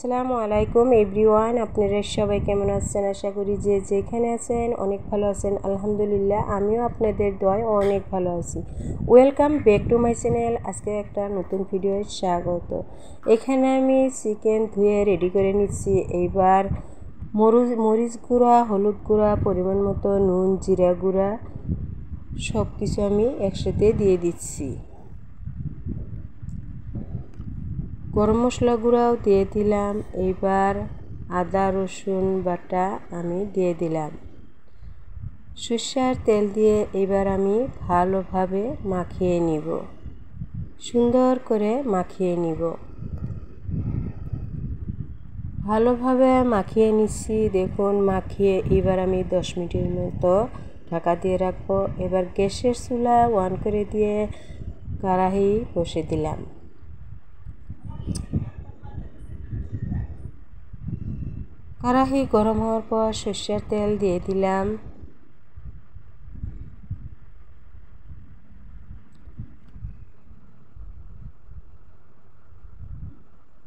আসসালামু আলাইকুম এভরিওয়ান, আপনারা সবাই কেমন আছেন? আশা করি যে যেখানে আছেন অনেক ভালো আছেন। আলহামদুলিল্লাহ, আমিও আপনাদের দোয়ায় অনেক ভালো আছি। Welcome back to my channel. আজকে একটা নতুন ভিডিও স্বাগত। এখানে আমি চিকেন ধুয়ে রেডি করে নিচ্ছি। এইবার মরিচ গুঁড়া, হলুদ গুঁড়া, পরিমাণ মতো নুন, জিরা গুঁড়া সব কিছু আমি একসাথে দিয়ে দিচ্ছি। গরম মশলা গুঁড়াও দিয়ে দিলাম। এইবার আদা রসুন বাটা আমি দিয়ে দিলাম। সরষের তেল দিয়ে এবার আমি ভালোভাবে মাখিয়ে নিব, সুন্দর করে মাখিয়ে নিব। ভালোভাবে মাখিয়ে নিচ্ছি। দেখুন, মাখিয়ে এবার আমি 10 মিনিটের মতো ঢাকা দিয়ে রাখবো। এবার গ্যাসের চুলা অন করে দিয়ে কড়াই বসে দিলাম। কড়াই গরম হওয়ার পর সরষের তেল দিয়ে দিলাম।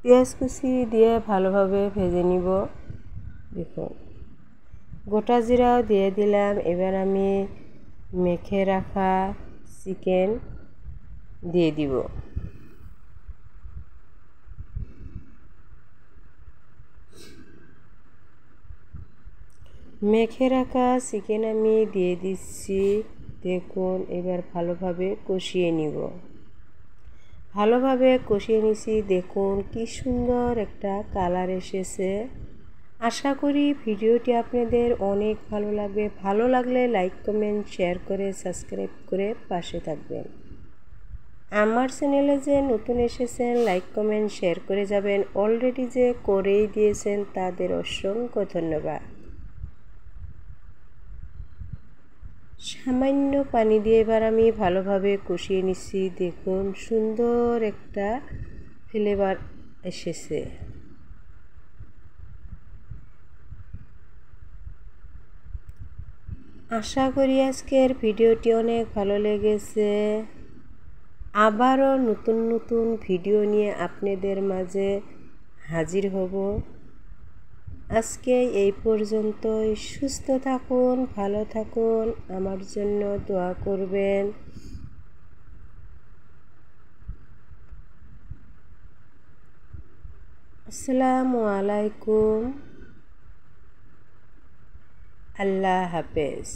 পেঁয়াজ কুচি দিয়ে ভালোভাবে ভেজে নিব। দেখুন, গোটা জিরাও দিয়ে দিলাম। এবার আমি মেখে রাখা চিকেন দিয়ে দিব। মেখে রাখা চিকেন আমি দিয়ে দিচ্ছি। দেখুন, এবার ভালোভাবে কষিয়ে নিব। ভালোভাবে কষিয়ে নিছি। দেখুন কি সুন্দর একটা কালার এসেছে। আশা করি ভিডিওটি আপনাদের অনেক ভালো লাগবে। ভালো লাগলে লাইক, কমেন্ট, শেয়ার করে সাবস্ক্রাইব করে পাশে থাকবেন। আমার চ্যানেলে যে নতুন এসেছেন, লাইক, কমেন্ট, শেয়ার করে যাবেন। অলরেডি যে করেই দিয়েছেন তাদের অসংখ্য ধন্যবাদ। সামান্য পানি দিয়ে এবার আমি ভালোভাবে কষিয়ে নিচ্ছি। দেখুন সুন্দর একটা ফ্লেভার এসেছে। আশা করি আজকের ভিডিওটি অনেক ভালো লেগেছে। আবারও নতুন নতুন ভিডিও নিয়ে আপনাদের মাঝে হাজির হব। আজকে এই পর্যন্তই। সুস্থ থাকুন, ভালো থাকুন, আমার জন্য দোয়া করবেন। আসসালামু আলাইকুম। আল্লাহ হাফেজ।